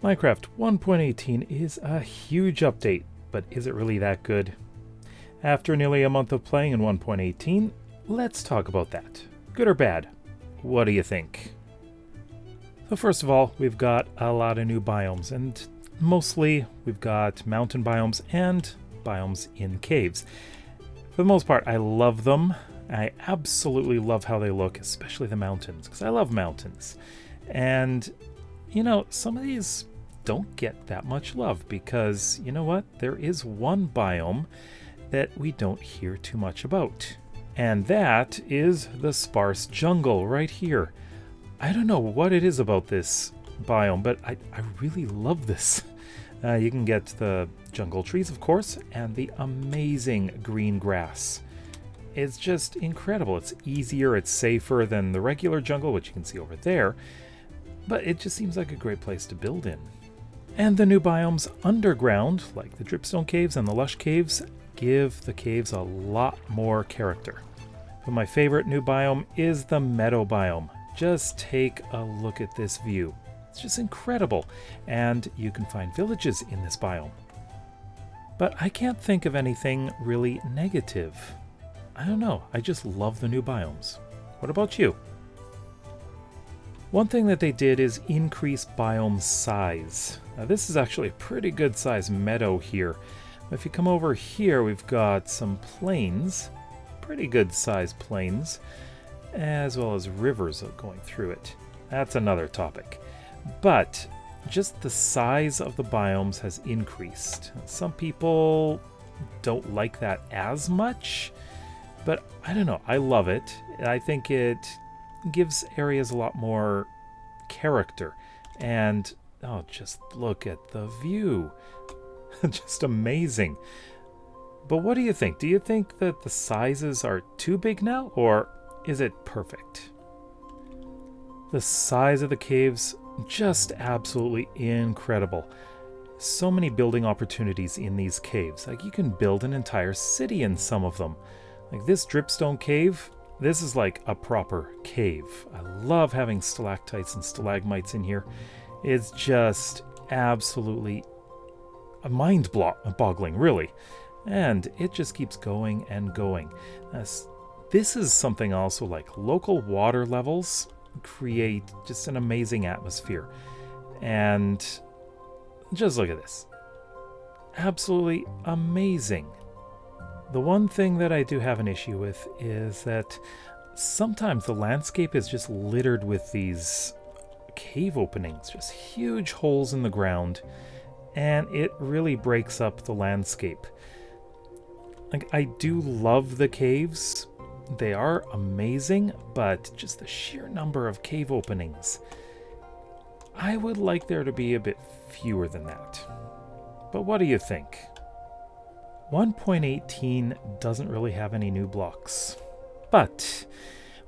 Minecraft 1.18 is a huge update, but is it really that good? After nearly a month of playing in 1.18, let's talk about that. Good or bad? What do you think? So first of all, we've got a lot of new biomes, and mostly we've got mountain biomes and biomes in caves. For the most part, I love them. I absolutely love how they look, especially the mountains, because I love mountains. And you know, some of these don't get that much love because, you know what? There is one biome that we don't hear too much about. And that is the sparse jungle right here. I don't know what it is about this biome, but I really love this. You can get the jungle trees, of course, and the amazing green grass. It's just incredible. It's easier, it's safer than the regular jungle, which you can see over there. But it just seems like a great place to build in. And the new biomes underground, like the dripstone caves and the lush caves, give the caves a lot more character. But my favorite new biome is the meadow biome. Just take a look at this view. It's just incredible. And you can find villages in this biome. But I can't think of anything really negative. I don't know, I just love the new biomes. What about you? One thing that they did is increase biome size. Now this is actually a pretty good sized meadow here. If you come over here, we've got some plains, pretty good sized plains, as well as rivers going through it. That's another topic. But just the size of the biomes has increased. Some people don't like that as much, but I don't know, I love it. I think it gives areas a lot more character, and oh, just look at the view. Just amazing. But what do you think? Do you think that the sizes are too big now, or is it perfect? The size of the caves, just absolutely incredible. So many building opportunities in these caves. Like, you can build an entire city in some of them. Like this dripstone cave, this is like a proper cave. I love having stalactites and stalagmites in here. It's just absolutely mind-boggling, really. And it just keeps going and going. This is something also like local water levels create just an amazing atmosphere. And just look at this. Absolutely amazing. The one thing that I do have an issue with is that sometimes the landscape is just littered with these cave openings, just huge holes in the ground, and it really breaks up the landscape. Like, I do love the caves. They are amazing, but just the sheer number of cave openings. I would like there to be a bit fewer than that. But what do you think? 1.18 doesn't really have any new blocks. But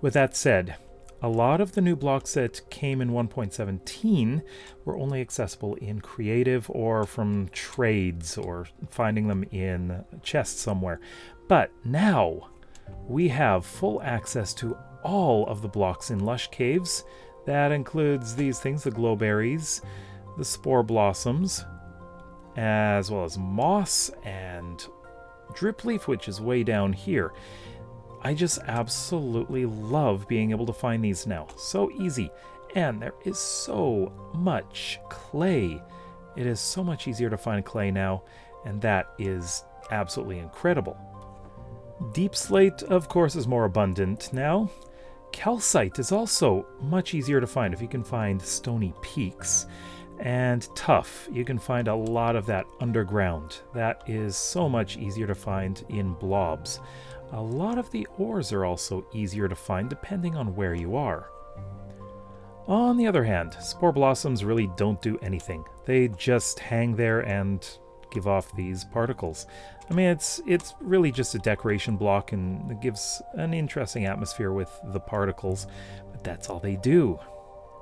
with that said, a lot of the new blocks that came in 1.17 were only accessible in creative or from trades or finding them in chests somewhere. But now we have full access to all of the blocks in lush caves. That includes these things, the glowberries, the spore blossoms, as well as moss and dripleaf, which is way down here. I just absolutely love being able to find these now. So easy. And there is so much clay. It is so much easier to find clay now, and that is absolutely incredible. Deep slate, of course, is more abundant now. Calcite is also much easier to find if you can find stony peaks. And tuff, you can find a lot of that underground. That is so much easier to find in blobs. A lot of the ores are also easier to find depending on where you are. On the other hand, spore blossoms really don't do anything. They just hang there and give off these particles. I mean, it's really just a decoration block, and it gives an interesting atmosphere with the particles, but that's all they do.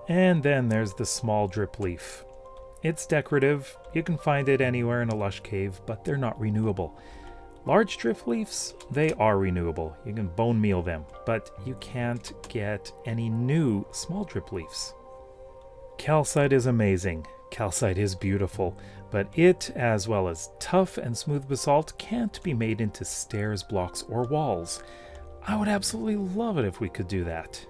And then there's the small drip leaf. It's decorative, you can find it anywhere in a lush cave, but they're not renewable. Large drip leaves, they are renewable. You can bone meal them, but you can't get any new small drip leaves. Calcite is amazing. Calcite is beautiful, but it, as well as tough and smooth basalt, can't be made into stairs, blocks, or walls. I would absolutely love it if we could do that.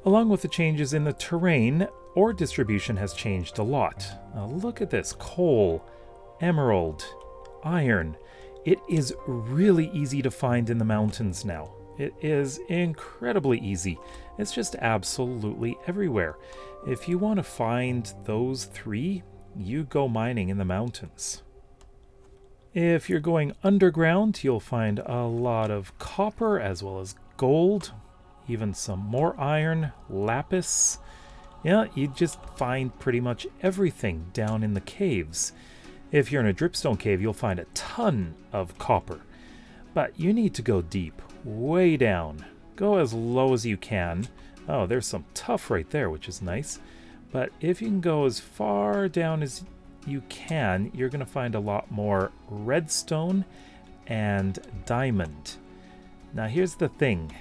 Along with the changes in the terrain, ore distribution has changed a lot. Now look at this: coal, emerald, iron. It is really easy to find in the mountains now. It is incredibly easy. It's just absolutely everywhere. If you want to find those three, you go mining in the mountains. If you're going underground, you'll find a lot of copper as well as gold, even some more iron, lapis. Yeah, you just find pretty much everything down in the caves. If you're in a dripstone cave, you'll find a ton of copper. But you need to go deep, way down. Go as low as you can. Oh, there's some tuff right there, which is nice. But if you can go as far down as you can, you're going to find a lot more redstone and diamond. Now here's the thing.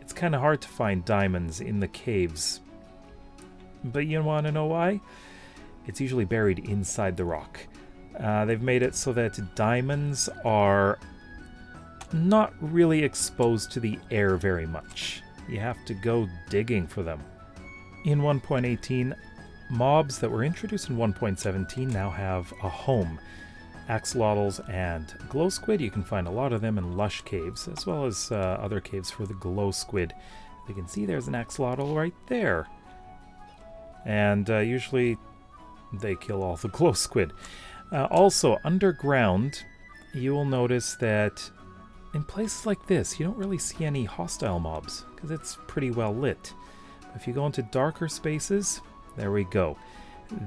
It's kind of hard to find diamonds in the caves. But you want to know why? It's usually buried inside the rock. They've made it so that diamonds are not really exposed to the air very much. You have to go digging for them. In 1.18, mobs that were introduced in 1.17 now have a home. Axolotls and glow squid, you can find a lot of them in lush caves, as well as other caves for the glow squid. You can see there's an axolotl right there. And usually they kill all the glow squid. Also, underground, you will notice that in places like this, you don't really see any hostile mobs, because it's pretty well lit. If you go into darker spaces, there we go.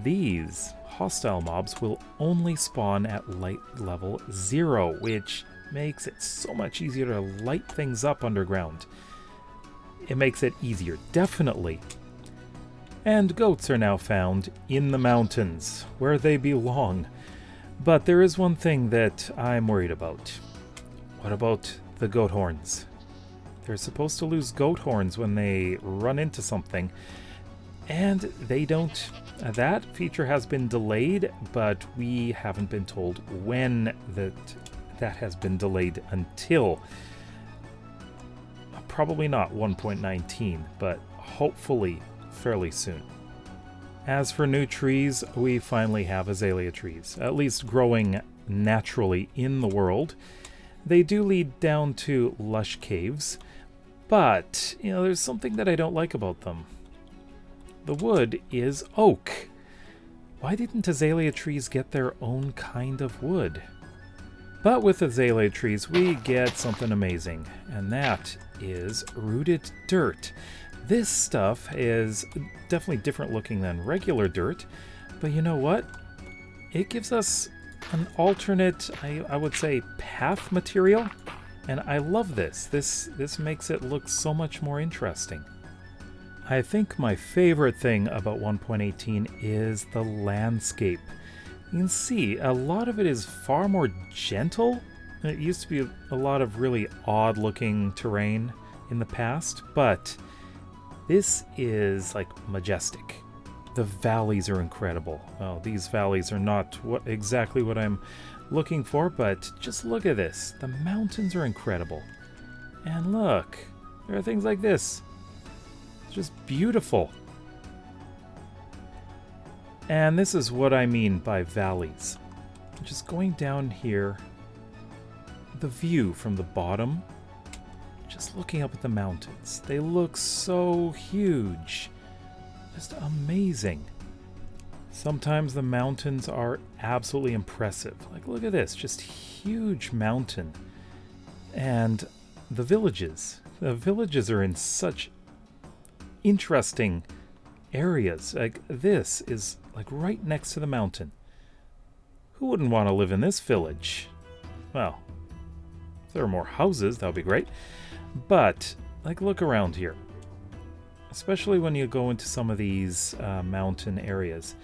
These hostile mobs will only spawn at light level 0, which makes it so much easier to light things up underground. It makes it easier, definitely. And goats are now found in the mountains, where they belong. But there is one thing that I'm worried about. What about the goat horns? They're supposed to lose goat horns when they run into something, and they don't. That feature has been delayed, but we haven't been told when that has been delayed until. Probably not 1.19, but hopefully fairly soon. As for new trees, we finally have azalea trees, at least growing naturally in the world. They do lead down to lush caves, but, there's something that I don't like about them. The wood is oak. Why didn't azalea trees get their own kind of wood? But with azalea trees, we get something amazing, and that is rooted dirt. This stuff is definitely different looking than regular dirt, but you know what? It gives us an alternate, I would say, path material, and I love this. This makes it look so much more interesting. I think my favorite thing about 1.18 is the landscape. You can see a lot of it is far more gentle. It used to be a lot of really odd looking terrain in the past, but this is like majestic. The valleys are incredible. Well, these valleys are not exactly what I'm looking for, but just look at this. The mountains are incredible. And look, there are things like this. It's just beautiful. And this is what I mean by valleys. Just going down here, the view from the bottom, just looking up at the mountains. They look so huge. Just amazing. Sometimes the mountains are absolutely impressive. Like, look at this, just huge mountain. And the villages. The villages are in such interesting areas. Like, this is like right next to the mountain. Who wouldn't want to live in this village? Well, if there are more houses, that would be great. But, like, look around here. Especially when you go into some of these mountain areas.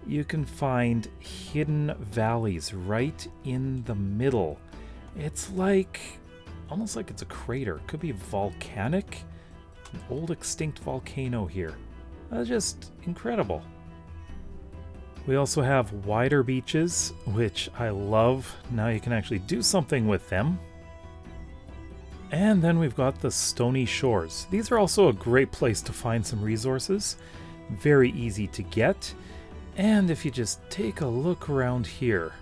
You can find hidden valleys right in the middle. It's like, almost like it's a crater. It could be volcanic. An old extinct volcano here. That's just incredible. We also have wider beaches, which I love. Now you can actually do something with them. And then we've got the stony shores. These are also a great place to find some resources. Very easy to get. And if you just take a look around here,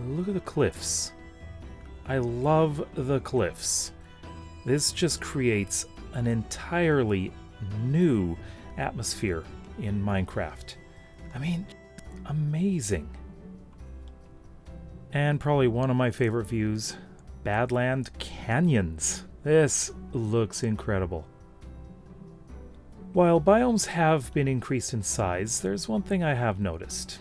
look at the cliffs. I love the cliffs. This just creates an entirely new atmosphere in Minecraft. I mean, amazing. And probably one of my favorite views, Badland Canyons. This looks incredible. While biomes have been increased in size, there's one thing I have noticed.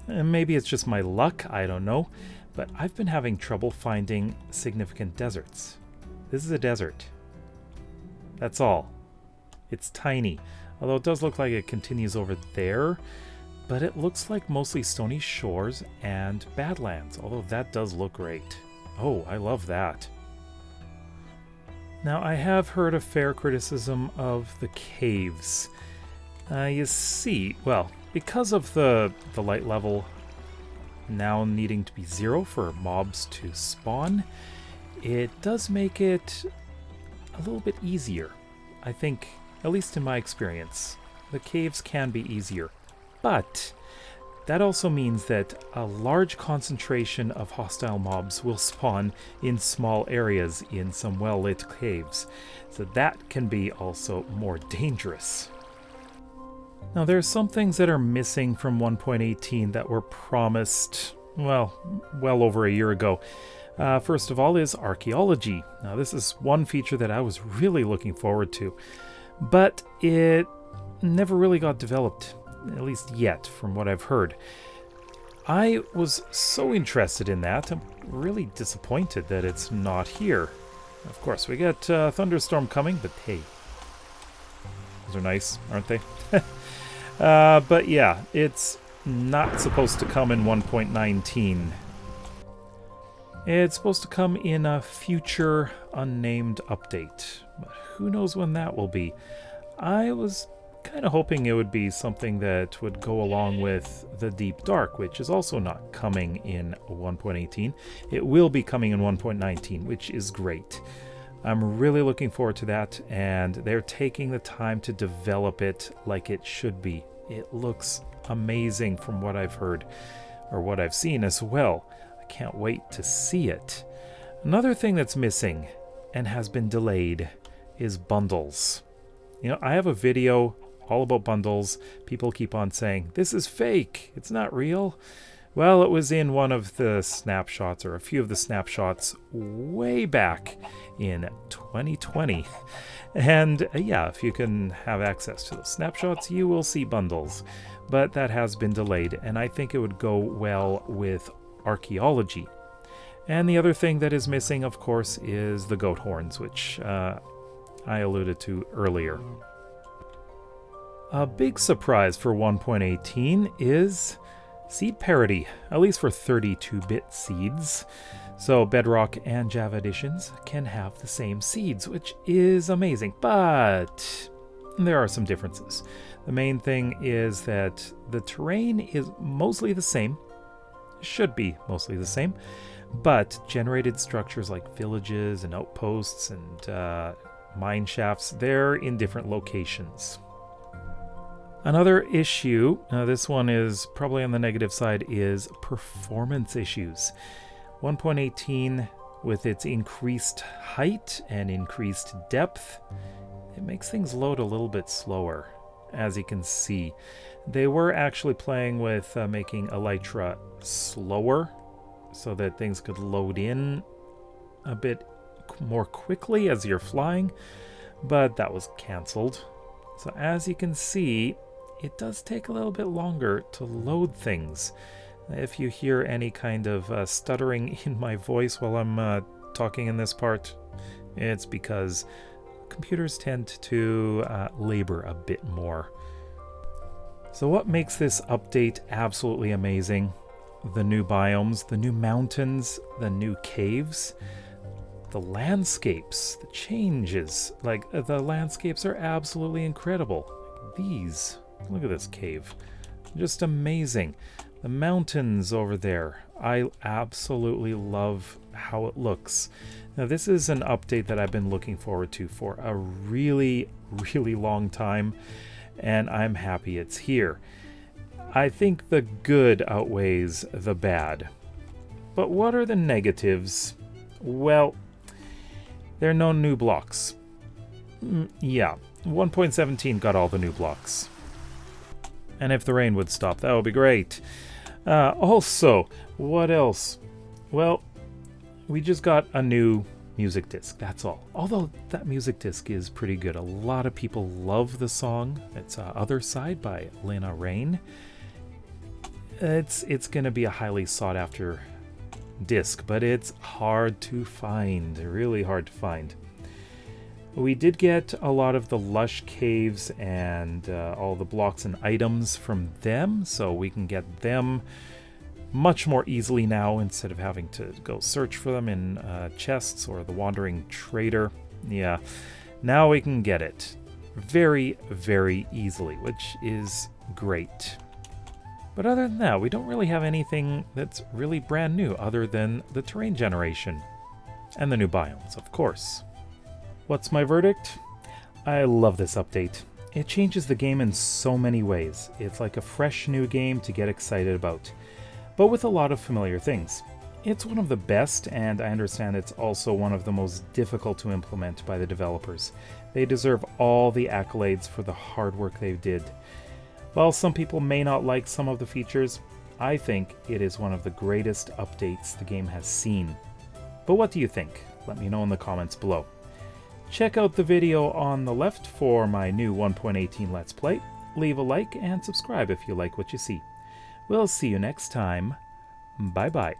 And maybe it's just my luck, I don't know, but I've been having trouble finding significant deserts. This is a desert. That's all. It's tiny, although it does look like it continues over there. But it looks like mostly stony shores and badlands, although that does look great. Oh, I love that. Now, I have heard a fair criticism of the caves. You see, well, because of the light level now needing to be 0 for mobs to spawn, it does make it a little bit easier. I think, at least in my experience, the caves can be easier. But that also means that a large concentration of hostile mobs will spawn in small areas in some well-lit caves. So that can be also more dangerous. Now there are some things that are missing from 1.18 that were promised, well over a year ago. First of all is archaeology. Now this is one feature that I was really looking forward to, but it never really got developed. At least yet, from what I've heard. I was so interested in that, I'm really disappointed that it's not here. Of course, we got Thunderstorm coming, but hey. Those are nice, aren't they? But yeah, it's not supposed to come in 1.19. It's supposed to come in a future unnamed update. But who knows when that will be. I was kind of hoping it would be something that would go along with the Deep Dark, which is also not coming in 1.18. It will be coming in 1.19, which is great. I'm really looking forward to that, and they're taking the time to develop it like it should be. It looks amazing from what I've heard, or what I've seen as well. I can't wait to see it. Another thing that's missing, and has been delayed, is bundles. You know, I have a video all about bundles. People keep on saying, this is fake, it's not real. Well, it was in one of the snapshots, or a few of the snapshots, way back in 2020. And yeah, if you can have access to the snapshots, you will see bundles. But that has been delayed, and I think it would go well with archaeology. And the other thing that is missing, of course, is the goat horns, which I alluded to earlier. A big surprise for 1.18 is seed parity, at least for 32-bit seeds. So Bedrock and Java editions can have the same seeds, which is amazing, but there are some differences. The main thing is that the terrain is mostly the same, should be mostly the same, but generated structures like villages and outposts and mine shafts, they're in different locations. Another issue, this one is probably on the negative side, is performance issues. 1.18, with its increased height and increased depth, it makes things load a little bit slower, as you can see. They were actually playing with making Elytra slower, so that things could load in a bit more quickly as you're flying, but that was cancelled. So as you can see, it does take a little bit longer to load things. If you hear any kind of stuttering in my voice while I'm talking in this part, it's because computers tend to labor a bit more. So what makes this update absolutely amazing? The new biomes, the new mountains, the new caves, the landscapes, the changes. Like, the landscapes are absolutely incredible. These, look at this cave. Just amazing. The mountains over there. I absolutely love how it looks. Now, this is an update that I've been looking forward to for a really, really long time, and I'm happy it's here. I think the good outweighs the bad. But what are the negatives? Well, there are no new blocks. Yeah, 1.17 got all the new blocks. And if the rain would stop, that would be great. Also, what else? Well, we just got a new music disc, that's all. Although that music disc is pretty good. A lot of people love the song. It's Other Side by Lena Raine. It's going to be a highly sought after disc, but it's hard to find, really hard to find. We did get a lot of the lush caves and all the blocks and items from them, so we can get them much more easily now instead of having to go search for them in chests or the wandering trader. Yeah, now we can get it very, very easily, which is great. But other than that, we don't really have anything that's really brand new other than the terrain generation and the new biomes, of course. What's my verdict? I love this update. It changes the game in so many ways. It's like a fresh new game to get excited about, but with a lot of familiar things. It's one of the best, and I understand it's also one of the most difficult to implement by the developers. They deserve all the accolades for the hard work they did. While some people may not like some of the features, I think it is one of the greatest updates the game has seen. But what do you think? Let me know in the comments below. Check out the video on the left for my new 1.18 Let's Play. Leave a like and subscribe if you like what you see. We'll see you next time. Bye bye.